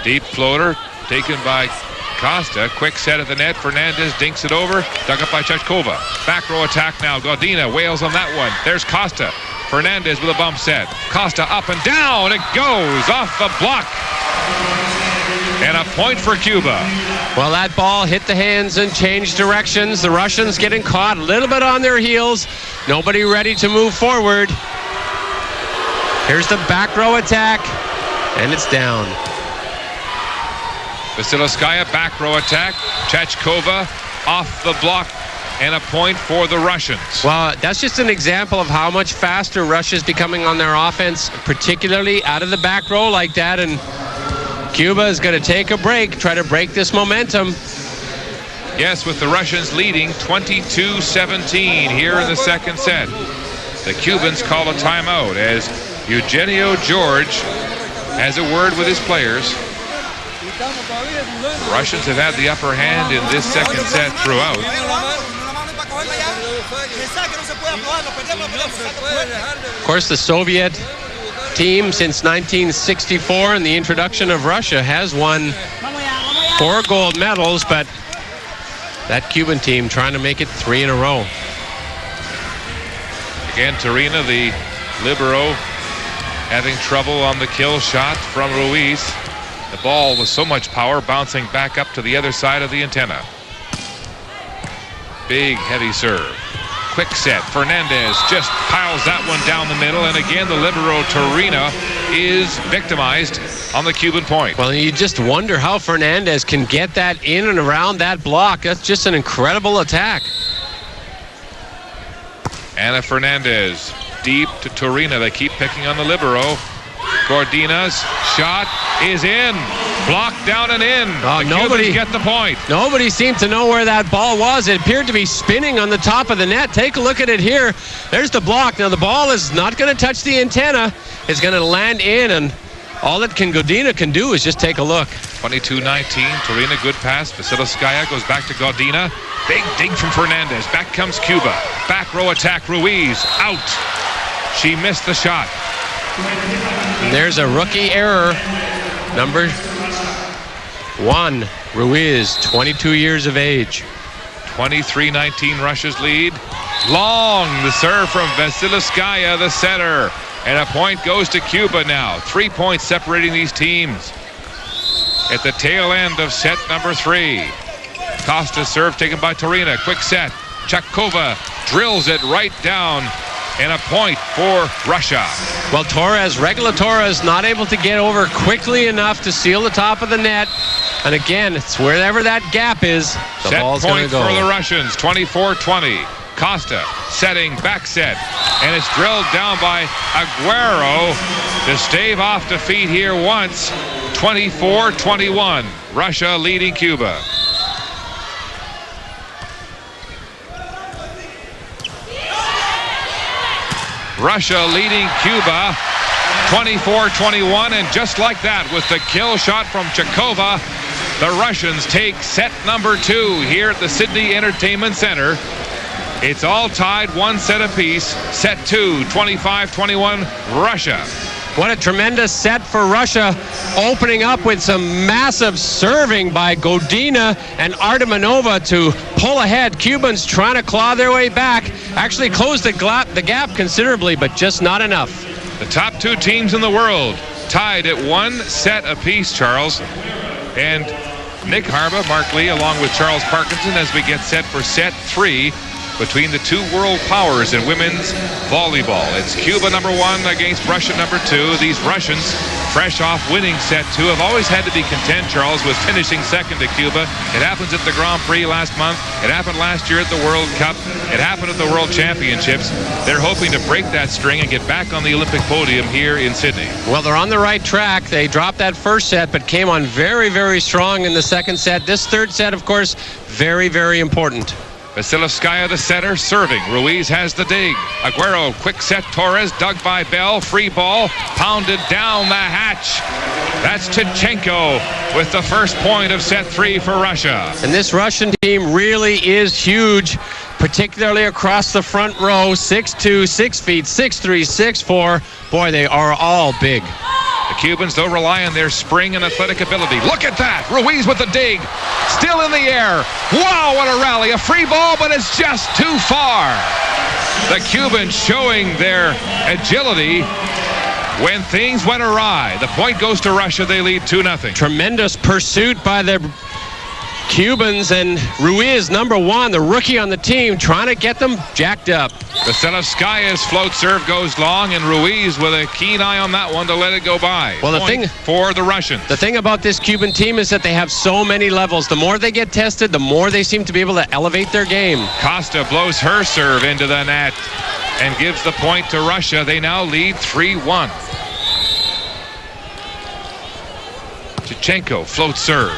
Deep floater taken by Costa. Quick set at the net. Fernandez dinks it over. Dug up by Chechkova. Back row attack now. Godina wails on that one. There's Costa. Fernandez with a bump set. Costa up and down. It goes off the block. And a point for Cuba. Well, that ball hit the hands and changed directions. The Russians getting caught a little bit on their heels. Nobody ready to move forward. Here's the back row attack. And it's down. Vasilevskaya back row attack. Chechkova off the block. And a point for the Russians. Well, that's just an example of how much faster Russia's becoming on their offense, particularly out of the back row like that. And Cuba is going to take a break, try to break this momentum. Yes, with the Russians leading 22-17 here in the second set. The Cubans call a timeout as Eugenio George has a word with his players. The Russians have had the upper hand in this second set throughout. Of course, the Soviet team since 1964 and the introduction of Russia has won 4 gold medals, but that Cuban team trying to make it 3 in a row. Again, Torina, the libero, having trouble on the kill shot from Ruiz. The ball with so much power bouncing back up to the other side of the antenna. Big, heavy serve. Quick set. Fernandez just piles that one down the middle. And again, the libero Torina is victimized on the Cuban point. Well, you just wonder how Fernandez can get that in and around that block. That's just an incredible attack. Ana Fernandez deep to Torina. They keep picking on the libero. Gordina's shot is in. Blocked down and in. Oh, nobody get the point. Nobody seemed to know where that ball was. It appeared to be spinning on the top of the net. Take a look at it here. There's the block. Now the ball is not going to touch the antenna. It's going to land in, and all that Godina can do is just take a look. 22-19. Torina, good pass. Vasilevskaya goes back to Godina. Big dig from Fernandez. Back comes Cuba. Back row attack. Ruiz out. She missed the shot. And there's a rookie error. Number 1, Ruiz, 22 years of age. 23-19, Russia's lead. Long, the serve from Vasilevskaya, the setter. And a point goes to Cuba now. 3 points separating these teams. At the tail end of set number 3. Costa's serve taken by Torina. Quick set. Chechkova drills it right down. And a point for Russia. Well, Regula Torres not able to get over quickly enough to seal the top of the net. And again, it's wherever that gap is, the ball's going to go. Set point for the Russians, 24-20. Costa setting back set. And it's drilled down by Aguero to stave off defeat here once. 24-21. Russia leading Cuba. Russia leading Cuba 24-21, and just like that, with the kill shot from Chechkova, the Russians take set number 2 here at the Sydney Entertainment Center. It's all tied 1 set apiece. Set 2, 25-21, Russia. What a tremendous set for Russia, opening up with some massive serving by Godina and Artemanova to pull ahead. Cubans trying to claw their way back, actually closed the gap considerably, but just not enough. The top 2 teams in the world tied at 1 set apiece, Charles. And Nick Harba, Mark Lee, along with Charles Parkinson, as we get set for set 3 between the 2 world powers in women's volleyball. It's Cuba number 1 against Russia number 2. These Russians, fresh off winning set 2, have always had to be content, Charles, with finishing second to Cuba. It happens at the Grand Prix last month. It happened last year at the World Cup. It happened at the World Championships. They're hoping to break that string and get back on the Olympic podium here in Sydney. Well, they're on the right track. They dropped that first set, but came on very, very strong in the second set. This third set, of course, very, very important. Vasilevskaya, the setter, serving. Ruiz has the dig. Aguero, quick set. Torres, dug by Bell. Free ball, pounded down the hatch. That's Tkachenko with the first point of set 3 for Russia. And this Russian team really is huge, particularly across the front row. 6'2", 6 feet, 6'3", 6'4". Boy, they are all big. The Cubans, though, rely on their spring and athletic ability. Look at that. Ruiz with the dig. Still in the air. Wow, what a rally. A free ball, but it's just too far. The Cubans showing their agility when things went awry. The point goes to Russia. They lead 2-0. Tremendous pursuit by the Cubans, and Ruiz, number one, the rookie on the team, trying to get them jacked up. Vasilevskaya's float serve goes long, and Ruiz with a keen eye on that one to let it go by. Well, Point for the Russians. The thing about this Cuban team is that they have so many levels. The more they get tested, the more they seem to be able to elevate their game. Costa blows her serve into the net and gives the point to Russia. They now lead 3-1. Chichenko float serve.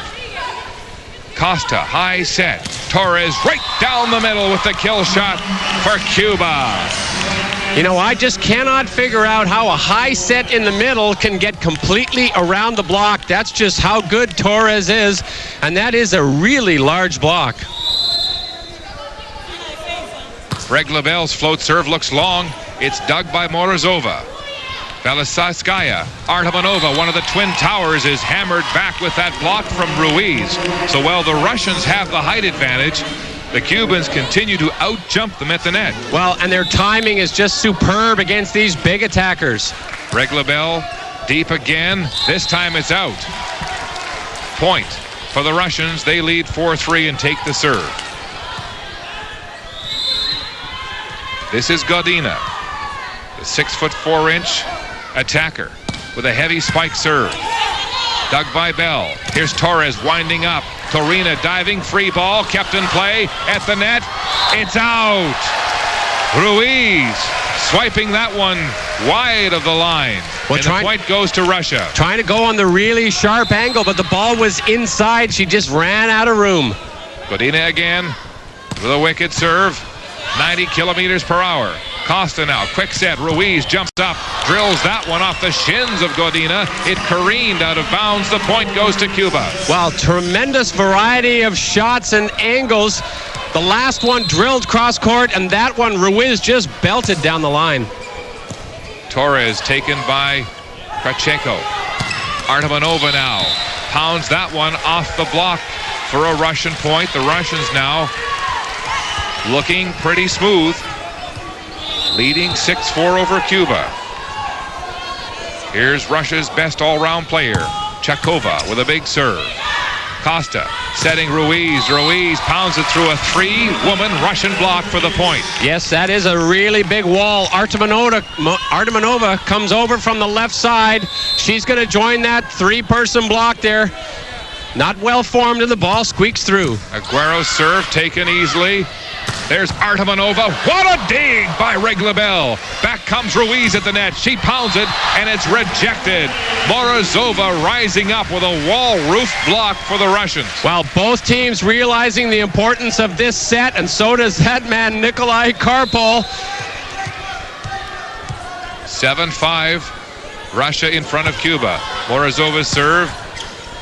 Costa, high set. Torres right down the middle with the kill shot for Cuba. You know, I just cannot figure out how a high set in the middle can get completely around the block. That's just how good Torres is, and that is a really large block. Reglabel's float serve looks long. It's dug by Morozova. Vasilevskaya, Artemanova, one of the Twin Towers, is hammered back with that block from Ruiz. So while the Russians have the height advantage, the Cubans continue to out-jump them at the net. Well, and their timing is just superb against these big attackers. Reglabel deep again. This time it's out. Point for the Russians. They lead 4-3 and take the serve. This is Godina, the 6'4" attacker with a heavy spike serve. Dug by Bell. Here's Torres winding up. Torina diving, free ball, kept in play at the net. It's out. Ruiz swiping that one wide of the line. Well, and the point goes to Russia. Trying to go on the really sharp angle, but the ball was inside. She just ran out of room. Godina again with a wicked serve. 90 kilometers per hour. Costa now, quick set. Ruiz jumps up, drills that one off the shins of Godina. It careened out of bounds. The point goes to Cuba. Well, tremendous variety of shots and angles. The last one drilled cross court, and that one Ruiz just belted down the line. Torres taken by Krachenko. Artemanova now pounds that one off the block for a Russian point. The Russians now looking pretty smooth, leading 6-4 over Cuba. Here's Russia's best all-round player, Chakova, with a big serve. Costa setting Ruiz. Ruiz pounds it through a three-woman Russian block for the point. Yes, that is a really big wall. Artemanova comes over from the left side. She's going to join that three-person block there. Not well formed, and the ball squeaks through. Aguero's serve taken easily. There's Artemanova. What a dig by Reglabel. Back comes Ruiz at the net. She pounds it, and it's rejected. Morozova rising up with a wall roof block for the Russians. Well, both teams realizing the importance of this set, and so does that man, Nikolai Karpol. 7-5. Russia in front of Cuba. Morozova's serve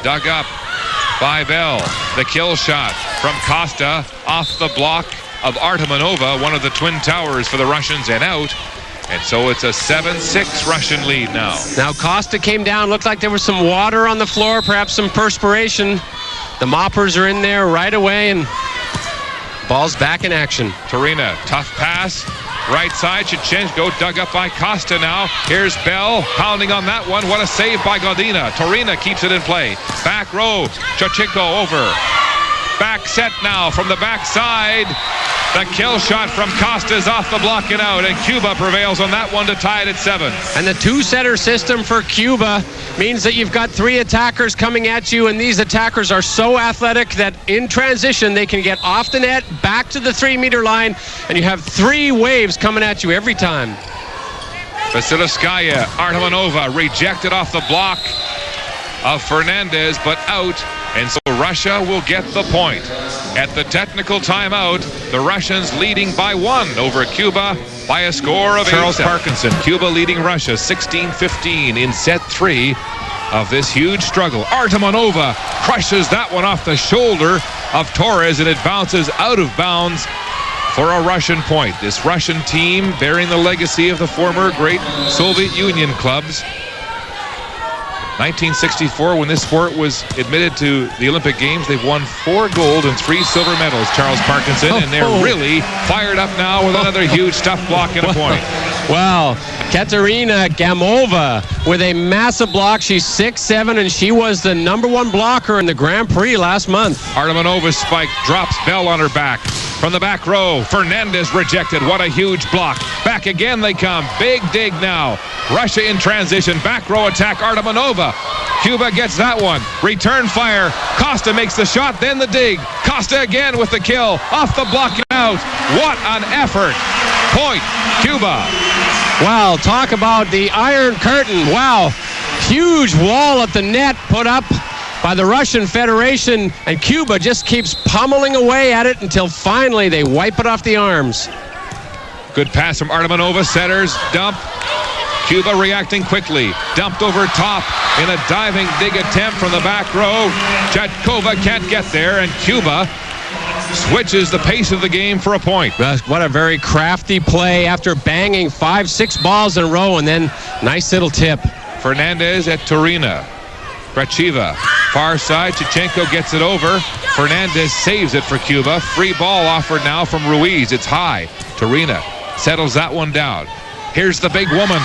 dug up by Bell. The kill shot from Costa off the block of Artemanova, one of the Twin Towers for the Russians, and out. And so it's a 7-6 Russian lead now. Now Costa came down, looked like there was some water on the floor, perhaps some perspiration. The moppers are in there right away, and ball's back in action. Torina, tough pass. Right side, Chichenko dug up by Costa now. Here's Bell pounding on that one. What a save by Godina. Torina keeps it in play. Back row, Chichenko over. Back set now from the back side. The kill shot from Costa is off the block and out, and Cuba prevails on that one to tie it at 7. And the two-setter system for Cuba means that you've got three attackers coming at you, and these attackers are so athletic that in transition they can get off the net, back to the 3-meter line, and you have three waves coming at you every time. Vasilevskaya, Artemanova rejected off the block of Fernandez, but out, and so Russia will get the point. At the technical timeout, the Russians leading by 1 over Cuba by a score of 8. Charles Parkinson, Cuba leading Russia 16-15 in set 3 of this huge struggle. Artemanova crushes that one off the shoulder of Torres, and it bounces out of bounds for a Russian point. This Russian team bearing the legacy of the former great Soviet Union clubs. 1964, when this sport was admitted to the Olympic Games, they've won 4 gold and 3 silver medals, Charles Parkinson, and they're really fired up now with another huge stuff block and a point. Well, Katerina Gamova with a massive block. She's 6'7", and she was the #1 blocker in the Grand Prix last month. Artemanova's spike drops Bell on her back. From the back row, Fernandez rejected. What a huge block. Back again they come. Big dig now. Russia in transition. Back row attack, Artemanova. Cuba gets that one. Return fire. Costa makes the shot, then the dig. Costa again with the kill. Off the block and out. What an effort. Point, Cuba. Wow, talk about the Iron Curtain. Wow, huge wall at the net put up by the Russian Federation, and Cuba just keeps pummeling away at it until finally they wipe it off the arms. Good pass from Artemanova. Setters, dump. Cuba reacting quickly. Dumped over top in a diving dig attempt from the back row. Chatkova can't get there, and Cuba switches the pace of the game for a point. What a very crafty play after banging 5-6 balls in a row, and then nice little tip. Fernandez at Turina. Krachiva, far side. Chichenko gets it over. Fernandez saves it for Cuba. Free ball offered now from Ruiz. It's high. Turina settles that one down. Here's the big woman.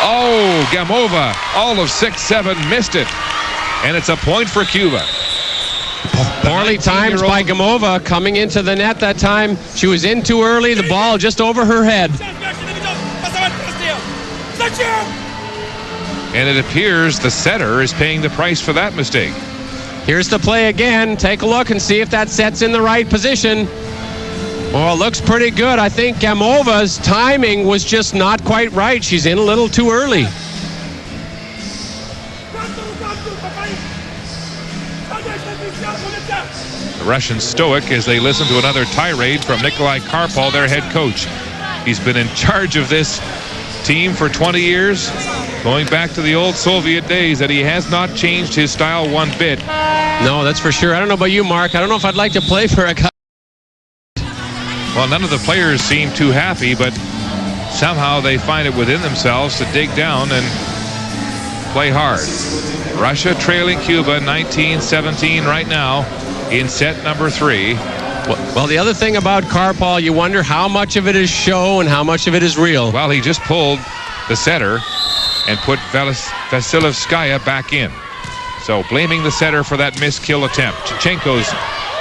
Oh, Gamova, all of 6'7", missed it. And it's a point for Cuba. Poorly timed by Gamova coming into the net that time. She was in too early. The ball just over her head. And it appears the setter is paying the price for that mistake. Here's the play again. Take a look and see if that set's in the right position. Well, it looks pretty good. I think Gamova's timing was just not quite right. She's in a little too early. The Russians stoic as they listen to another tirade from Nikolai Karpol, their head coach. He's been in charge of this team for 20 years, going back to the old Soviet days, that he has not changed his style one bit. No, that's for sure. I don't know about you, Mark. I don't know if I'd like to play for a guy. Well, none of the players seem too happy, but somehow they find it within themselves to dig down and play hard. Russia trailing Cuba 19-17 right now in set number 3. Well, the other thing about Karpol, you wonder how much of it is show and how much of it is real. Well, he just pulled the setter and put Vasilevskaya back in. So blaming the setter for that missed kill attempt. Chichenko's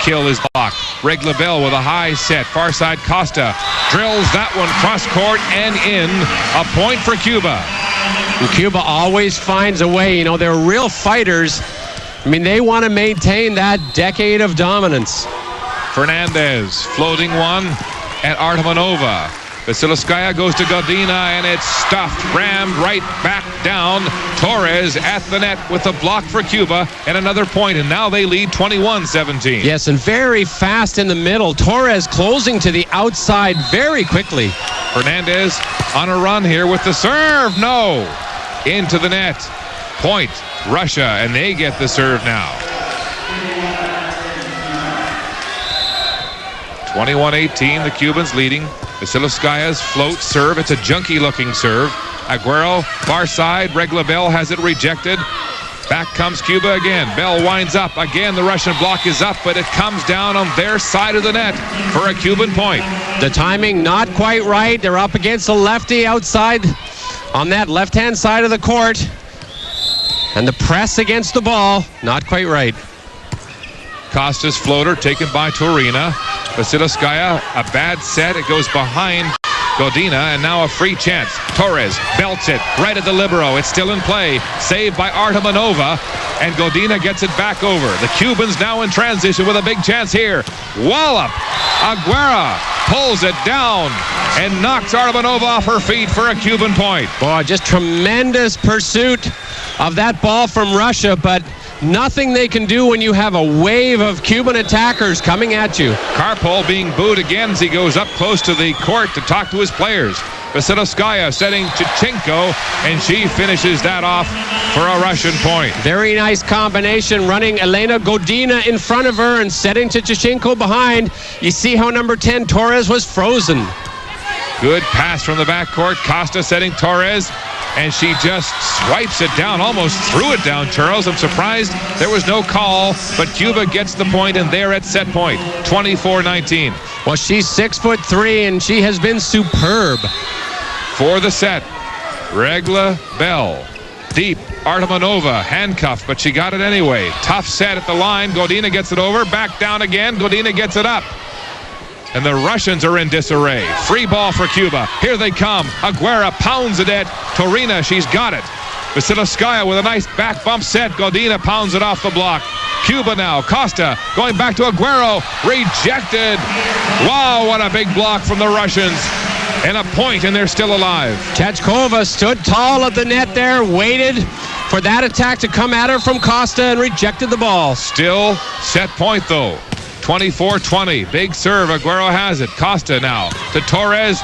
kill is blocked. Reglabel with a high set. Far side, Costa drills that one cross court and in. A point for Cuba. And Cuba always finds a way. You know, they're real fighters. I mean, they want to maintain that decade of dominance. Fernandez floating one at Artemanova. Vasilevskaya goes to Godina, and it's stuffed, rammed right back down. Torres at the net with a block for Cuba and another point, and now they lead 21-17. Yes, and very fast in the middle. Torres closing to the outside very quickly. Fernandez on a run here with the serve. No! Into the net. Point, Russia, and they get the serve now. 21-18, the Cubans leading. Vasilevskaya's float serve. It's a junky-looking serve. Aguero, far side. Reglabel has it rejected. Back comes Cuba again. Bell winds up. Again, the Russian block is up, but it comes down on their side of the net for a Cuban point. The timing not quite right. They're up against the lefty outside on that left-hand side of the court. And the press against the ball, not quite right. Costa's floater taken by Turina. Vasilevskaya, a bad set. It goes behind Godina, and now a free chance. Torres belts it right at the libero. It's still in play. Saved by Artemanova, and Godina gets it back over. The Cubans now in transition with a big chance here. Wallop! Aguero pulls it down and knocks Artemanova off her feet for a Cuban point. Boy, just tremendous pursuit of that ball from Russia, but nothing they can do when you have a wave of Cuban attackers coming at you. Karpol being booed again as he goes up close to the court to talk to his players. Vasilevskaya setting Chichenko, and she finishes that off for a Russian point. Very nice combination, running Elena Godina in front of her and setting Chichenko behind. You see how number 10, Torres, was frozen. Good pass from the backcourt. Costa setting Torres. and she just swipes it down, almost threw it down, Charles. I'm surprised there was no call, but Cuba gets the point, and they're at set point, 24-19. Well, she's 6'3", and she has been superb. For the set, Regla Bell. Deep, Artemanova, handcuffed, but she got it anyway. Tough set at the line. Godina gets it over, back down again. Godina gets it up. And the Russians are in disarray. Free ball for Cuba. Here they come. Aguera pounds it at Torina. She's got it. Vasilevskaya with a nice back bump set. Godina pounds it off the block. Cuba now. Costa going back to Aguero. Rejected. Wow, what a big block from the Russians. And a point, and they're still alive. Chechkova stood tall at the net there, waited for that attack to come at her from Costa, and rejected the ball. Still set point, though. 24-20. Big serve. Aguero has it. Costa now to Torres.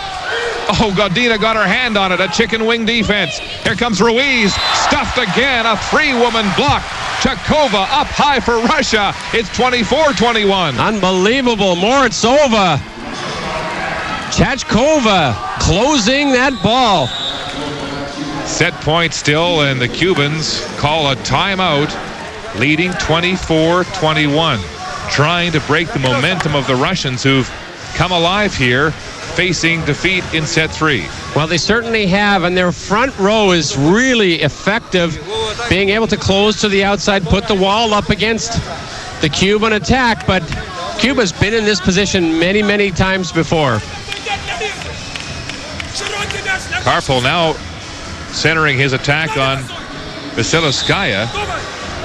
Oh, Godina got her hand on it. A chicken wing defense. Here comes Ruiz. Stuffed again. A three-woman block. Chechkova up high for Russia. It's 24-21. Unbelievable. Morozova. Chechkova closing that ball. Set point still, and the Cubans call a timeout, leading 24-21. Trying to break the momentum of the Russians, who've come alive here, facing defeat in set 3. Well, they certainly have, and their front row is really effective, being able to close to the outside, put the wall up against the Cuban attack, but Cuba's been in this position many, many times before. Karpel now centering his attack on Vasilevskaya.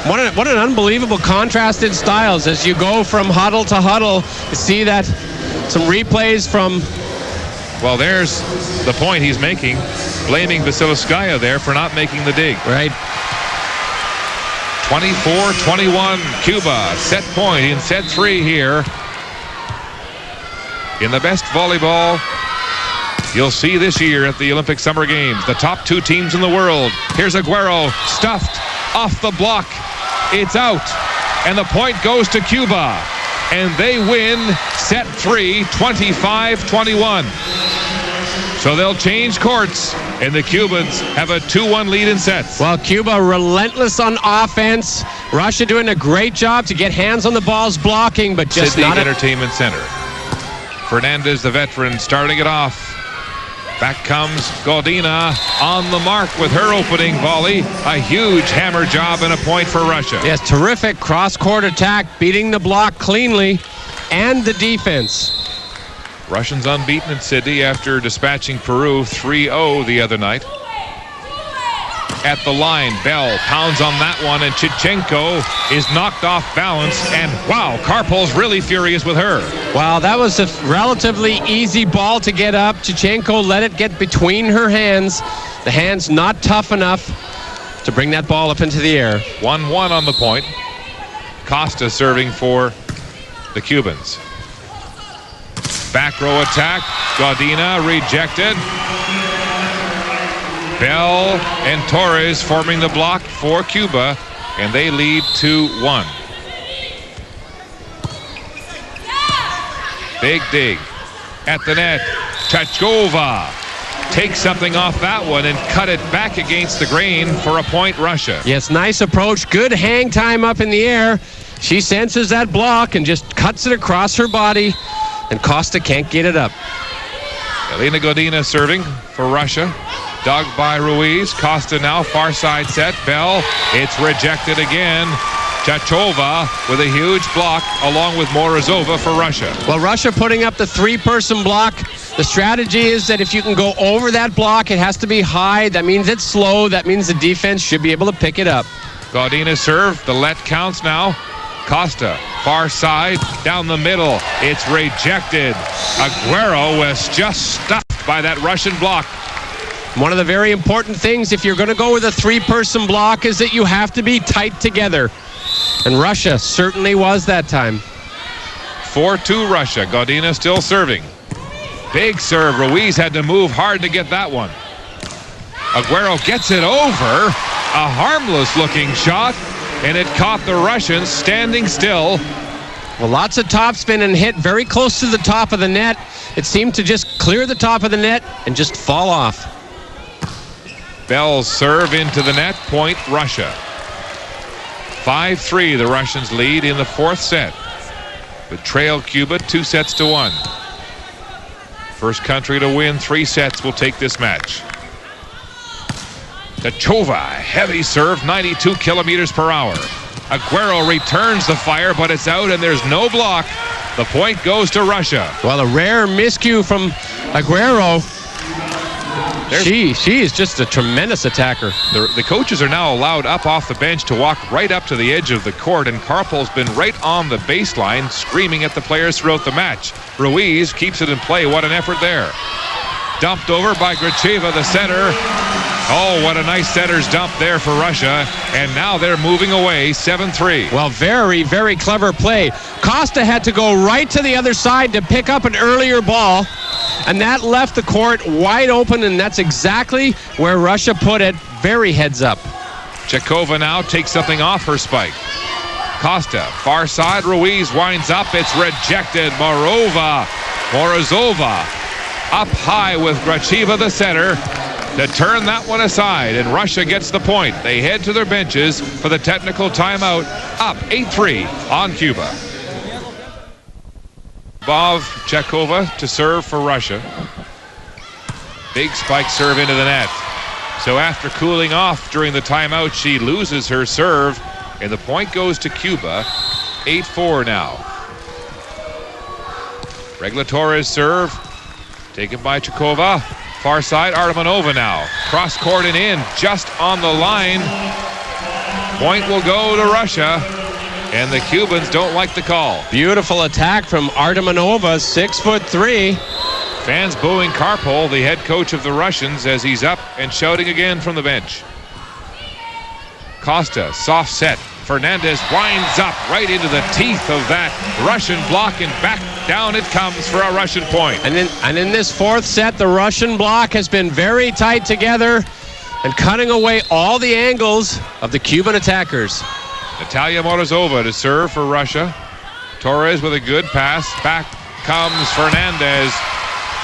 What an unbelievable contrast in styles as you go from huddle to huddle. You see that some replays from... Well, there's the point he's making, blaming Vasilevskaya there for not making the dig. Right. 24-21, Cuba, set point in set 3 here. In the best volleyball you'll see this year at the Olympic Summer Games. The top 2 teams in the world. Here's Aguero, stuffed off the block. It's out, and the point goes to Cuba, and they win set 3, 25-21. So they'll change courts, and the Cubans have a 2-1 lead in sets. Well, Cuba relentless on offense. Russia doing a great job to get hands on the balls, blocking, but just Sydney not... Entertainment Center. Fernandez, the veteran, starting it off. Back comes Godina on the mark with her opening volley. A huge hammer job and a point for Russia. Yes, terrific cross-court attack, beating the block cleanly and the defense. Russians unbeaten in Sydney after dispatching Peru 3-0 the other night. At the line, Bell pounds on that one, and Chichenko is knocked off balance, and wow, Karpel's really furious with her. Wow, that was a relatively easy ball to get up. Chichenko let it get between her hands. The hands not tough enough to bring that ball up into the air. 1-1 on the point. Costa serving for the Cubans. Back row attack. Godina rejected. Bell and Torres forming the block for Cuba, and they lead 2-1. Big dig at the net. Chechkova takes something off that one and cut it back against the grain for a point, Russia. Yes, nice approach. Good hang time up in the air. She senses that block and just cuts it across her body, and Costa can't get it up. Elena Godina serving for Russia. Dug by Ruiz. Costa now far side set. Bell, it's rejected again. Chechkova with a huge block along with Morozova for Russia. Well, Russia putting up the 3-person block. The strategy is that if you can go over that block, it has to be high. That means it's slow. That means the defense should be able to pick it up. Godina serve. The let counts now. Costa, far side, down the middle. It's rejected. Aguero was just stuffed by that Russian block. One of the very important things if you're going to go with a 3-person block is that you have to be tight together. And Russia certainly was that time. 4-2 Russia. Godina still serving. Big serve. Ruiz had to move hard to get that one. Aguero gets it over. A harmless looking shot, and it caught the Russians standing still. Well, lots of topspin and hit very close to the top of the net. It seemed to just clear the top of the net and just fall off. Bell's serve into the net, point Russia. 5-3 the Russians lead in the fourth set. But trail Cuba 2-1. First country to win 3 sets will take this match. Tachova, heavy serve, 92 kilometers per hour. Aguero returns the fire, but it's out and there's no block. The point goes to Russia. Well, a rare miscue from Aguero. She is just a tremendous attacker. The coaches are now allowed up off the bench to walk right up to the edge of the court, and Karpel's been right on the baseline screaming at the players throughout the match. Ruiz keeps it in play. What an effort there. Dumped over by Gracheva, the setter. Oh, what a nice setter's dump there for Russia. And now they're moving away 7-3. Well, very, very clever play. Costa had to go right to the other side to pick up an earlier ball, and that left the court wide open, and that's exactly where Russia put it. Very heads up. Chekova now takes something off her spike. Costa, far side, Ruiz winds up. It's rejected. Morozova up high with Gracheva, the center, to turn that one aside, and Russia gets the point. They head to their benches for the technical timeout, up 8-3 on Cuba. Chekova to serve for Russia. Big spike serve into the net. So after cooling off during the timeout, she loses her serve, and the point goes to Cuba. 8-4 now. Regulator's serve taken by Chekova. Far side, Artemanova now. Cross court and in, just on the line. Point will go to Russia, and the Cubans don't like the call. Beautiful attack from Artemanova, 6'3". Fans booing Karpel, the head coach of the Russians, as he's up and shouting again from the bench. Costa, soft set. Fernandez winds up right into the teeth of that Russian block, and back down it comes for a Russian point. And in this fourth set, the Russian block has been very tight together and cutting away all the angles of the Cuban attackers. Natalia Morozova to serve for Russia. Torres with a good pass. Back comes Fernandez.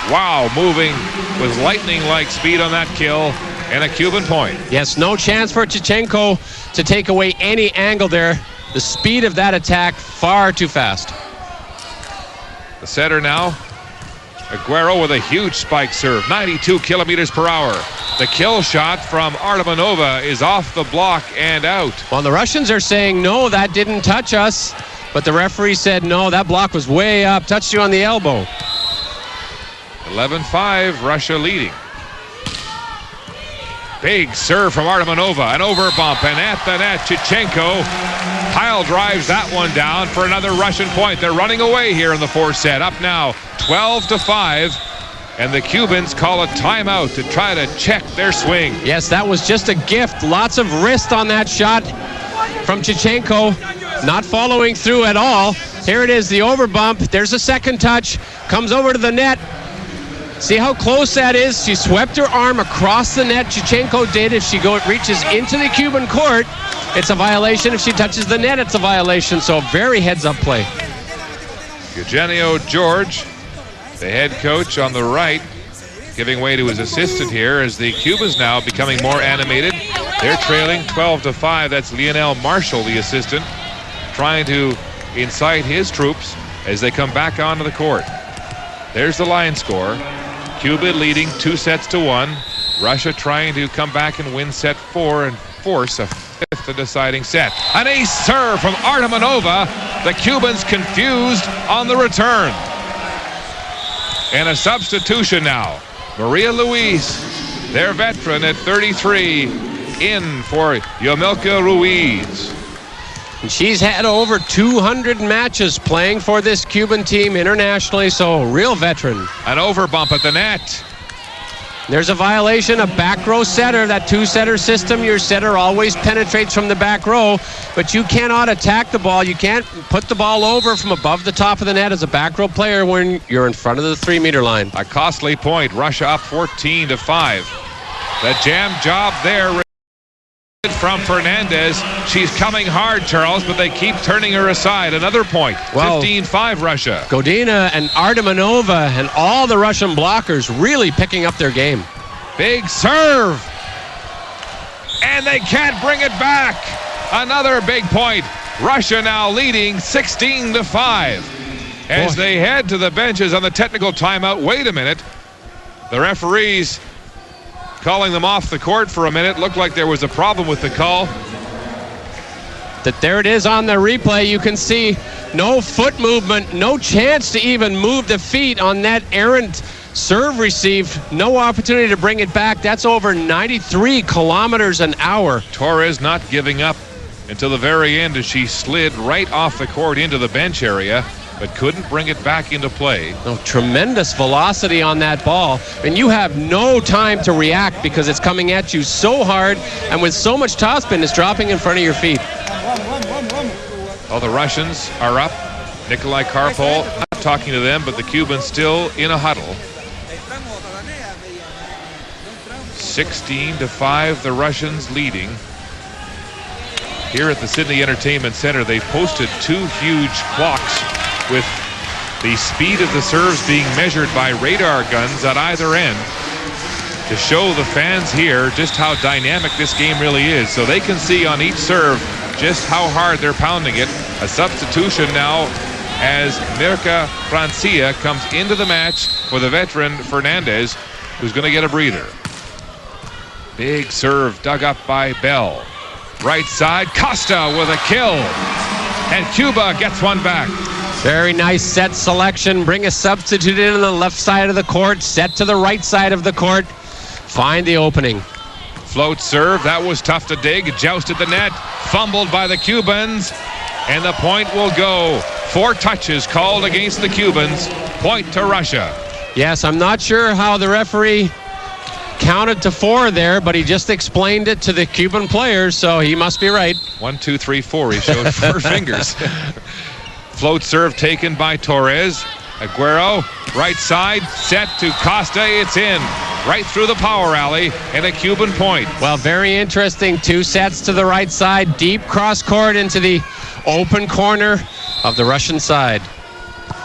Wow, moving with lightning-like speed on that kill, and a Cuban point. Yes, no chance for Chichenko to take away any angle there. The speed of that attack, far too fast. The setter now, Aguero with a huge spike serve, 92 kilometers per hour. The kill shot from Artemanova is off the block and out. Well, the Russians are saying, no, that didn't touch us. But the referee said, no, that block was way up, touched you on the elbow. 11-5, Russia leading. Big serve from Artemanova, an overbump, and at the net, Chichenko pile drives that one down for another Russian point. They're running away here in the fourth set. Up now, 12-5, and the Cubans call a timeout to try to check their swing. Yes, that was just a gift. Lots of wrist on that shot from Chichenko, not following through at all. Here it is, the overbump. There's a second touch, comes over to the net. See how close that is? She swept her arm across the net. Chichenko did. If she reaches into the Cuban court, it's a violation. If she touches the net, it's a violation. So very heads-up play. Eugenio George, the head coach on the right, giving way to his assistant here as the Cubans now becoming more animated. They're trailing 12-5. That's Lionel Marshall, the assistant, trying to incite his troops as they come back onto the court. There's the line score. Cuba leading 2-1. Russia trying to come back and win set 4 and force a fifth and deciding set. An ace serve from Artemanova. The Cubans confused on the return. And a substitution now. Maria Luis, their veteran at 33, in for Yomilka Ruiz. And she's had over 200 matches playing for this Cuban team internationally, so real veteran. An overbump at the net. There's a violation, a back row setter, that two-setter system. Your setter always penetrates from the back row, but you cannot attack the ball. You can't put the ball over from above the top of the net as a back row player when you're in front of the 3-meter line. A costly point. Russia up 14-5. The jam job there from Fernandez. She's coming hard, Charles, but they keep turning her aside. Another point. 15-5 Russia. Godina and Artemanova and all the Russian blockers really picking up their game. Big serve. and they can't bring it back. Another big point. Russia now leading 16-5. As they head to the benches on the technical timeout. Wait a minute. The referees calling them off the court for a minute. Looked like there was a problem with the call. There it is on the replay. You can see no foot movement, no chance to even move the feet on that errant serve receive. No opportunity to bring it back. That's over 93 kilometers an hour. Torres not giving up until the very end as she slid right off the court into the bench area, but couldn't bring it back into play. Oh, tremendous velocity on that ball. And you have no time to react because it's coming at you so hard, and with so much topspin, it's dropping in front of your feet. Well, the Russians are up. Nikolai Karpol not talking to them, but the Cubans still in a huddle. 16-5, the Russians leading. Here at the Sydney Entertainment Center, they posted 2 huge clocks with the speed of the serves being measured by radar guns at either end to show the fans here just how dynamic this game really is. So they can see on each serve just how hard they're pounding it. A substitution now as Mirka Francia comes into the match for the veteran Fernandez, who's going to get a breather. Big serve dug up by Bell. Right side, Costa with a kill. And Cuba gets one back. Very nice set selection. Bring a substitute in on the left side of the court. Set to the right side of the court. Find the opening. Float serve. That was tough to dig. Jousted the net. Fumbled by the Cubans. And the point will go. 4 touches called against the Cubans. Point to Russia. Yes, I'm not sure how the referee counted to 4 there, but he just explained it to the Cuban players, so he must be right. 1, 2, 3, 4. He showed 4 fingers. Float serve taken by Torres. Aguero, right side, set to Costa. It's in. Right through the power alley, and a Cuban point. Well, very interesting. 2 sets to the right side, deep cross court into the open corner of the Russian side.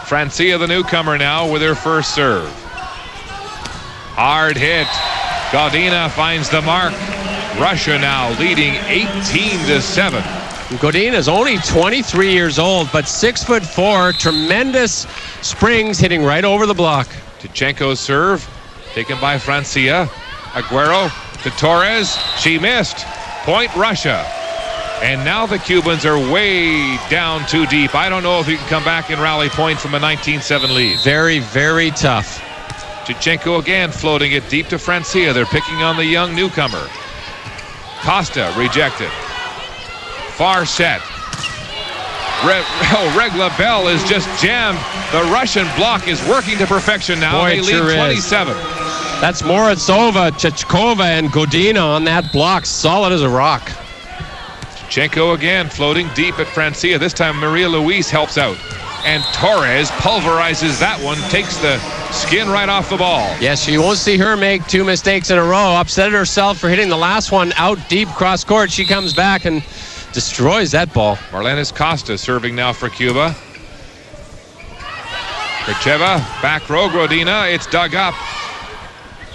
Francia, the newcomer now, with her first serve. Hard hit. Godina finds the mark. Russia now leading 18-7. Godina's only 23 years old, but 6'4", tremendous springs hitting right over the block. Tichenko's serve, taken by Francia. Aguero to Torres. She missed. Point Russia. And now the Cubans are way down too deep. I don't know if you can come back and rally point from a 19-7 lead. Very, very tough. Tichenko again floating it deep to Francia. They're picking on the young newcomer. Costa rejected. Far set. Regla Bell is just jammed. The Russian block is working to perfection now. Boy, they lead sure 27. That's Morozova, Chechkova, and Godina on that block. Solid as a rock. Tichenko again floating deep at Francia. This time Maria Luis helps out. And Torres pulverizes that one, takes the skin right off the ball. Yes, you won't see her make 2 mistakes in a row. Upset herself for hitting the last one out deep cross court. She comes back and destroys that ball. Marlenis Costa serving now for Cuba. Krejceva, back row, Godina. It's dug up.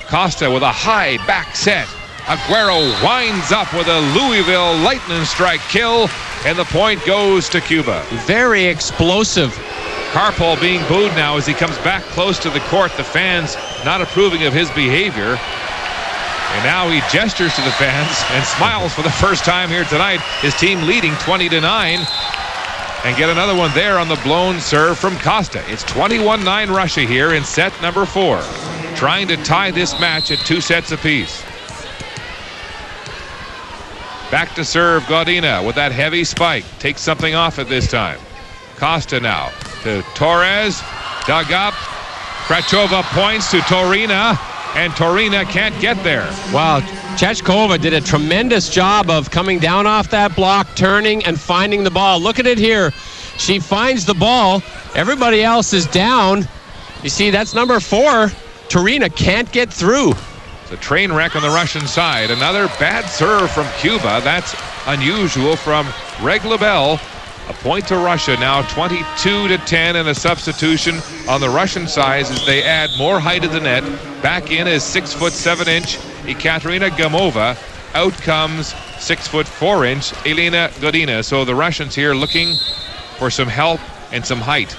Costa with a high back set. Aguero winds up with a Louisville lightning strike kill, and the point goes to Cuba. Very explosive. Karpol being booed now as he comes back close to the court. The fans not approving of his behavior. And now he gestures to the fans and smiles for the first time here tonight. His team leading 20-9. And get another one there on the blown serve from Costa. It's 21-9 Russia here in set number 4. Trying to tie this match at 2 sets apiece. Back to serve Godina with that heavy spike. Takes something off at this time. Costa now to Torres. Dug up. Krejcova points to Torina. And Torina can't get there. Wow, Chechkova did a tremendous job of coming down off that block, turning and finding the ball. Look at it here. She finds the ball. Everybody else is down. You see, that's number 4. Torina can't get through. It's a train wreck on the Russian side. Another bad serve from Cuba. That's unusual from Regla Bell. A point to Russia now, 22-10, and a substitution on the Russian side as they add more height of the net. Back in is 6'7" Ekaterina Gamova. out comes 6'4" Elena Godina. So the Russians here looking for some help and some height,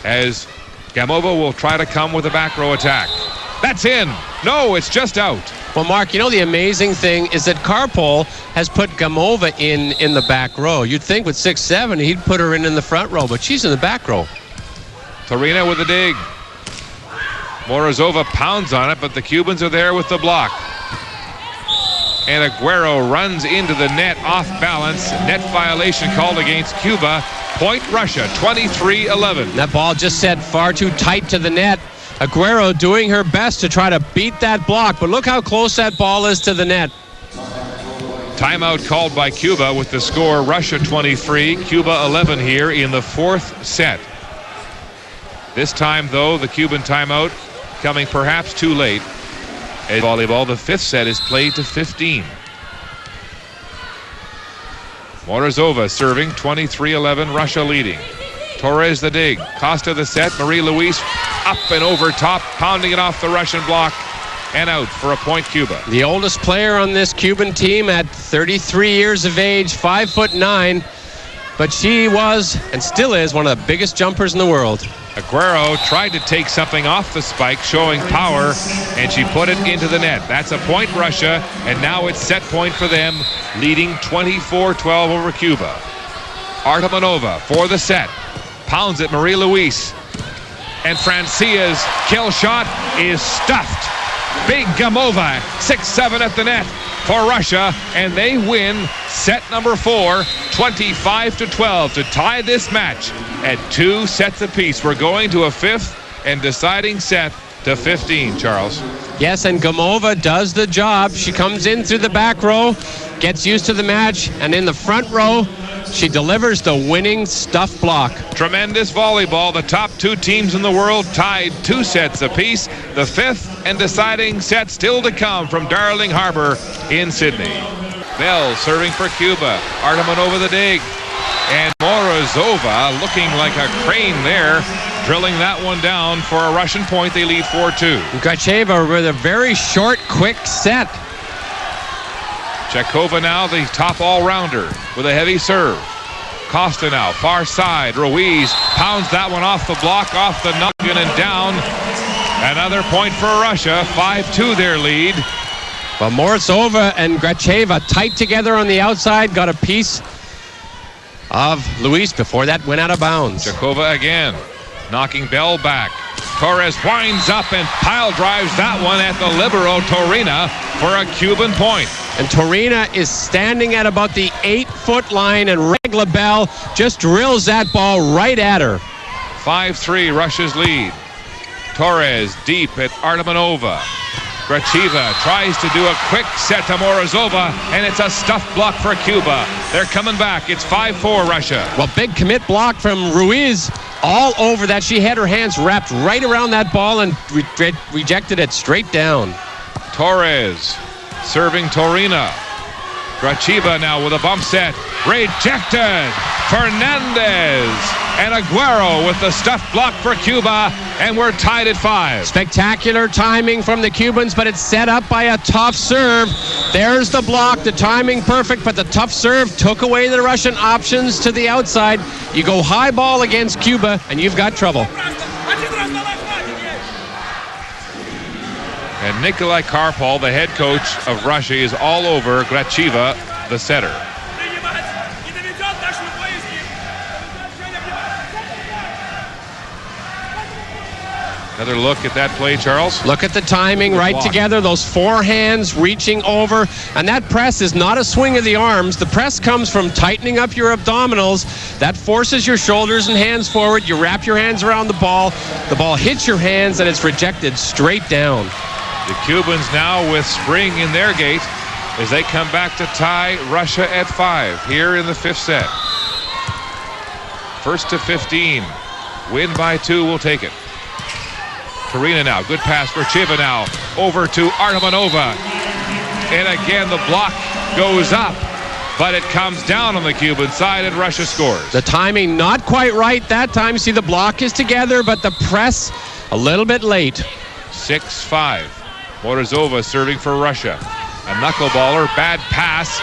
as Gamova will try to come with a back row attack. That's in. No, it's just out. Well, Mark, you know the amazing thing is that Karpol has put Gamova in the back row. You'd think with 6'7", he'd put her in the front row, but she's in the back row. Torina with a dig. Morozova pounds on it, but the Cubans are there with the block. And Aguero runs into the net off balance. Net violation called against Cuba. Point Russia, 23-11. That ball just set far too tight to the net. Aguero doing her best to try to beat that block, but look how close that ball is to the net. Timeout called by Cuba with the score Russia 23, Cuba 11 here in the fourth set. This time, though, the Cuban timeout coming perhaps too late. In volleyball, the fifth set is played to 15. Morozova serving, 23-11, Russia leading. Torres the dig. Costa the set. Marie-Louise up and over top, pounding it off the Russian block and out for a point Cuba. The oldest player on this Cuban team at 33 years of age, 5'9", but she was and still is one of the biggest jumpers in the world. Aguero tried to take something off the spike, showing power, and she put it into the net. That's a point Russia, and now it's set point for them, leading 24-12 over Cuba. Artemanova for the set. Pounds it, Marie-Louise. And Francia's kill shot is stuffed. Big Gamova, 6-7 at the net for Russia, and they win set number 4, 25-12 to tie this match at 2 sets apiece. We're going to a fifth and deciding set to 15, Charles. Yes, and Gamova does the job. She comes in through the back row, gets used to the match, and in the front row, she delivers the winning stuff block. Tremendous volleyball. The top 2 teams in the world tied 2 sets apiece. The fifth and deciding set still to come from Darling Harbour in Sydney. Bell serving for Cuba. Artemanova the dig. And Morozova looking like a crane there, drilling that one down for a Russian point. They lead 4-2. Gracheva with a very short, quick set. Chekova now the top all-rounder with a heavy serve. Costa now, far side. Ruiz pounds that one off the block, off the noggin and down. Another point for Russia, 5-2 their lead. Well, Morozova and Gracheva tight together on the outside, got a piece of Luis before that went out of bounds. Chekova again, knocking Bell back. Torres winds up and pile drives that one at the libero Torina for a Cuban point. And Torina is standing at about the 8-foot line, and Regla Bell just drills that ball right at her. 5-3 Russia's lead. Torres deep at Artemanova. Gracheva tries to do a quick set to Morozova, and it's a stuffed block for Cuba. They're coming back. It's 5-4 Russia. Well, big commit block from Ruiz all over that. She had her hands wrapped right around that ball and rejected it straight down. Torres serving Torina. Gracheva now with a bump set. Rejected. Fernandez and Aguero with the stuffed block for Cuba, and we're tied at 5. Spectacular timing from the Cubans, but it's set up by a tough serve. There's the block, the timing perfect, but the tough serve took away the Russian options to the outside. You go high ball against Cuba, and you've got trouble. And Nikolai Karpol, the head coach of Russia, is all over Gracheva, the setter. Another look at that play, Charles. Look at the timing, right together, those forehands reaching over, and that press is not a swing of the arms. The press comes from tightening up your abdominals. That forces your shoulders and hands forward. You wrap your hands around the ball hits your hands, and it's rejected straight down. The Cubans now with spring in their gait as they come back to tie Russia at 5 here in the fifth set. First to 15. Win by 2 will take it. Torina now, good pass for Chiva now, over to Artemanova. And again, the block goes up, but it comes down on the Cuban side, and Russia scores. The timing not quite right that time. See, the block is together, but the press a little bit late. 6-5. Morozova serving for Russia. A knuckleballer, bad pass.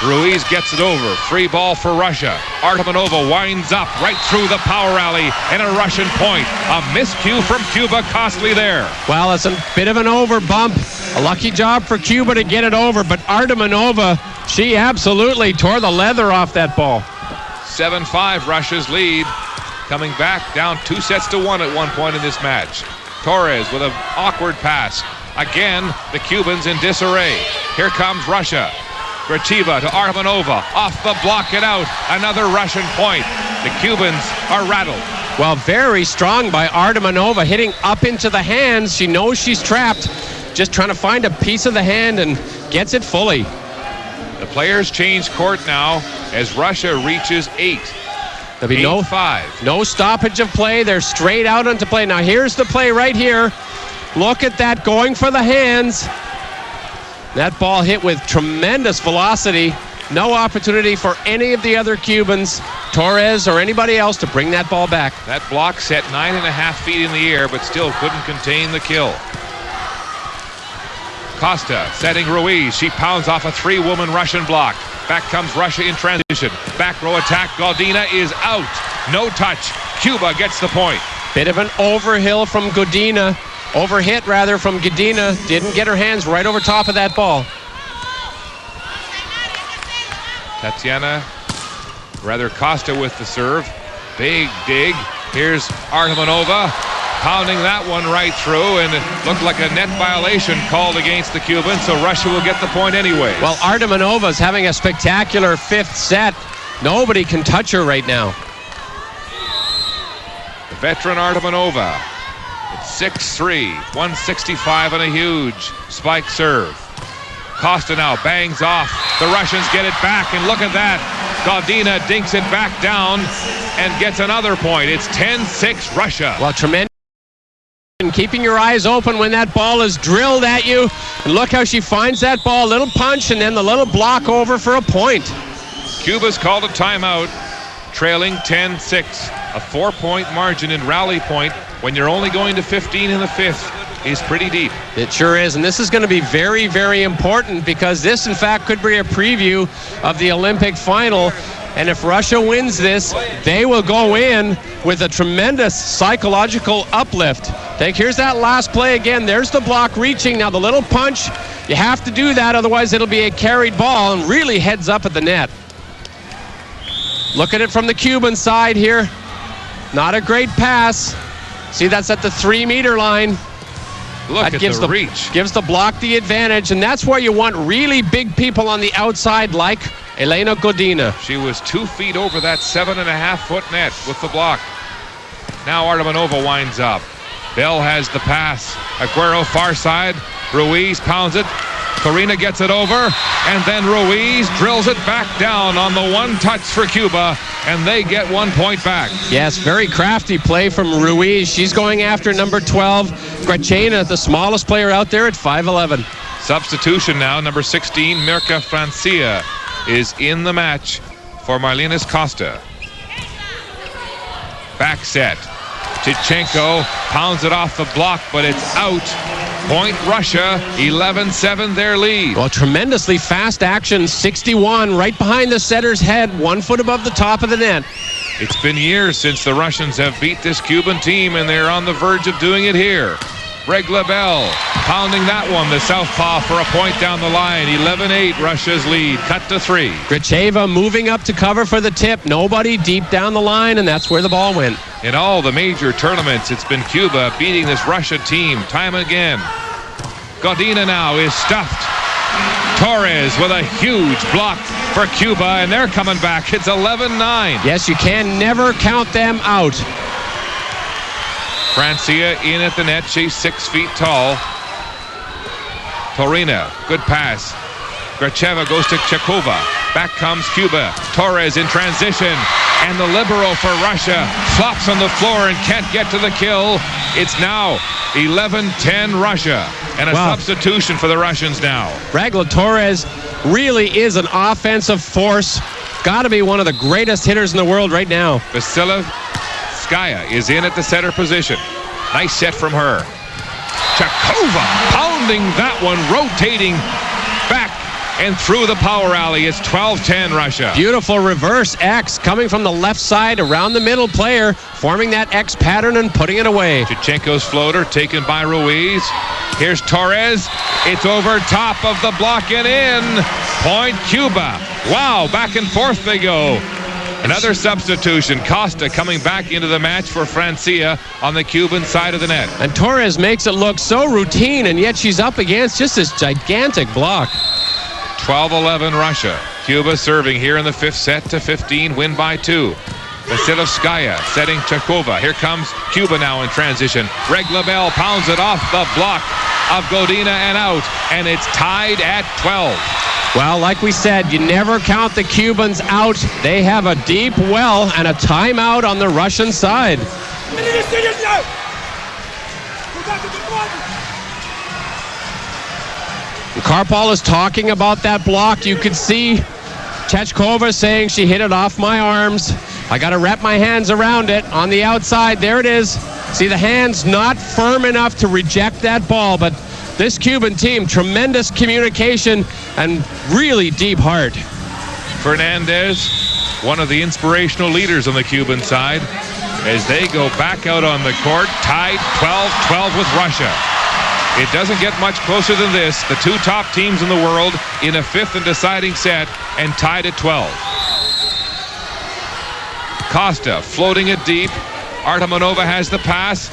Ruiz gets it over. Free ball for Russia. Artemanova winds up right through the power alley and a Russian point. A miscue from Cuba, costly there. Well, it's a bit of an over bump. A lucky job for Cuba to get it over, but Artemanova, she absolutely tore the leather off that ball. 7-5 Russia's lead. Coming back down 2-1 at one point in this match. Torres with an awkward pass. Again, the Cubans in disarray. Here comes Russia. Gracheva to Artemanova, off the block and out. Another Russian point. The Cubans are rattled. Well, very strong by Artemanova, hitting up into the hands. She knows she's trapped, just trying to find a piece of the hand and gets it fully. The players change court now as Russia reaches 8. There'll be no stoppage of play. They're straight out onto play. Now here's the play right here. Look at that, going for the hands. That ball hit with tremendous velocity. No opportunity for any of the other Cubans, Torres or anybody else, to bring that ball back. That block set 9.5 feet in the air, but still couldn't contain the kill. Costa setting Ruiz. She pounds off a 3-woman Russian block. Back comes Russia in transition. Back row attack. Godina is out. No touch. Cuba gets the point. Bit of an overhill from Godina. Overhit, rather, from Godina. Didn't get her hands right over top of that ball. Tatiana, rather Costa with the serve. Big dig. Here's Artemanova, pounding that one right through, and it looked like a net violation called against the Cubans, so Russia will get the point anyway. Well, Artemanova's having a spectacular 5th set. Nobody can touch her right now. The veteran Artemanova. It's 6-3, 165 and a huge spike serve. Costa now bangs off. The Russians get it back, and look at that. Godina dinks it back down and gets another point. It's 10-6 Russia. Well, tremendous. And keeping your eyes open when that ball is drilled at you. And look how she finds that ball. A little punch and then the little block over for a point. Cuba's called a timeout, trailing 10-6. A 4-point margin in rally point when you're only going to 15 in the 5th is pretty deep. It sure is, and this is going to be very, very important, because this, in fact, could be a preview of the Olympic final. And if Russia wins this, they will go in with a tremendous psychological uplift. Here's that last play again. There's the block reaching. Now the little punch, you have to do that, otherwise it'll be a carried ball and really heads up at the net. Look at it from the Cuban side here. Not a great pass. See, that's at the 3-meter line. Look at the reach. Gives the block the advantage, and that's where you want really big people on the outside like Elena Godina. She was 2 feet over that 7.5-foot net with the block. Now Artemanova winds up. Bell has the pass. Aguero far side. Ruiz pounds it. Corina gets it over, and then Ruiz drills it back down on the one touch for Cuba, and they get 1 point back. Yes, very crafty play from Ruiz. She's going after number 12, Gracheva, the smallest player out there at 5'11". Substitution now, number 16, Mirka Francia is in the match for Marlinas Costa. Back set. Chichenko pounds it off the block, but it's out. Point Russia, 11-7 their lead. Well, tremendously fast action, 61, right behind the setter's head, 1 foot above the top of the net. It's been years since the Russians have beat this Cuban team, and they're on the verge of doing it here. Regla Bell pounding that one, the southpaw, for a point down the line. 11-8 Russia's lead, cut to 3. Gracheva moving up to cover for the tip. Nobody deep down the line, and that's where the ball went. In all the major tournaments, it's been Cuba beating this Russia team time and again. Godina now is stuffed. Torres with a huge block for Cuba, and they're coming back. It's 11-9. Yes, you can never count them out. Francia in at the net. She's 6 feet tall. Torina, good pass. Gracheva goes to Chekova. Back comes Cuba. Torres in transition. And the libero for Russia flops on the floor and can't get to the kill. It's now 11-10 Russia. And a substitution for the Russians now. Regla Torres really is an offensive force. Got to be one of the greatest hitters in the world right now. Vasilevskaya is in at the center position. Nice set from her. Chekova pounding that one, rotating and through the power alley. It's 12-10 Russia. Beautiful reverse X coming from the left side around the middle player, forming that X pattern and putting it away. Chichenko's floater taken by Ruiz. Here's Torres. It's over top of the block and in. Point Cuba. Wow, back and forth they go. Another substitution. Costa coming back into the match for Francia on the Cuban side of the net. And Torres makes it look so routine, and yet she's up against just this gigantic block. 12-11 Russia. Cuba serving here in the fifth set to 15, win by 2. Vasilovskaya setting Chakova. Here comes Cuba now in transition. Greg LaBelle pounds it off the block of Godina and out, and it's tied at 12. Well, like we said, you never count the Cubans out. They have a deep well and a timeout on the Russian side. Karpal is talking about that block. You could see Chechkova saying she hit it off my arms. I got to wrap my hands around it on the outside. There it is. See, the hands not firm enough to reject that ball, but this Cuban team, tremendous communication and really deep heart. Fernandez, one of the inspirational leaders on the Cuban side, as they go back out on the court, tied 12-12 with Russia. It doesn't get much closer than this. The two top teams in the world in a fifth and deciding set and tied at 12. Costa floating it deep. Artemanova has the pass.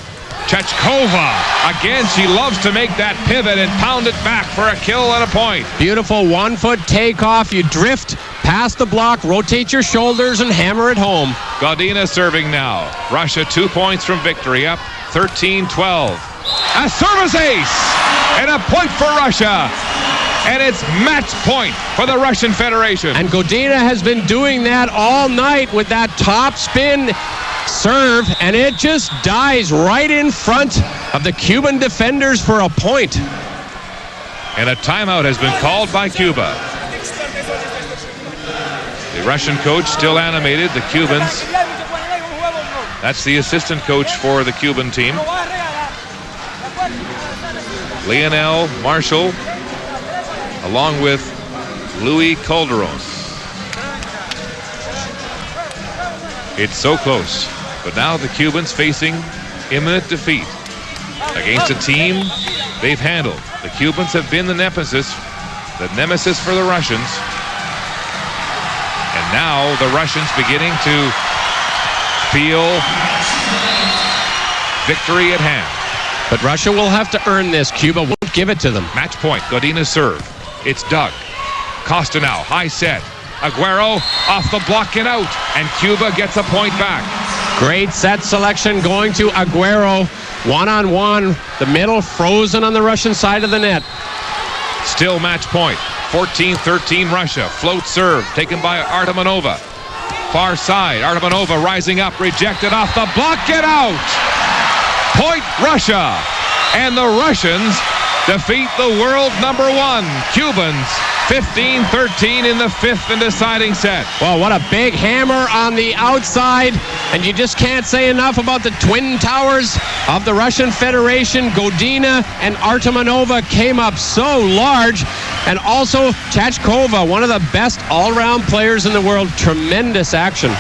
Chechkova, again, she loves to make that pivot and pound it back for a kill and a point. Beautiful 1-foot takeoff. You drift past the block, rotate your shoulders, and hammer it home. Godina serving now. Russia 2 points from victory, up 13-12. A service ace and a point for Russia. And it's match point for the Russian Federation. And Godina has been doing that all night with that top spin serve, and it just dies right in front of the Cuban defenders for a point. And a timeout has been called by Cuba. The Russian coach still animated. The Cubans, that's the assistant coach for the Cuban team, Lionel Marshall, along with Louis Calderon. It's so close, but now the Cubans facing imminent defeat against a team they've handled. The Cubans have been the nemesis for the Russians, and now the Russians beginning to feel victory at hand. But Russia will have to earn this. Cuba won't give it to them. Match point, Godina's serve. It's dug. Costa now, high set. Aguero off the block and out, and Cuba gets a point back. Great set selection going to Aguero. One-on-one, the middle frozen on the Russian side of the net. Still match point. 14-13 Russia. Float serve taken by Artemanova. Far side, Artemanova rising up, rejected off the block, get out! Point Russia! And the Russians defeat the world number one, Cubans, 15-13 in the fifth and deciding set. Well, what a big hammer on the outside, and you just can't say enough about the twin towers of the Russian Federation. Godina and Artemanova came up so large, and also Chechkova, one of the best all-round players in the world. Tremendous action.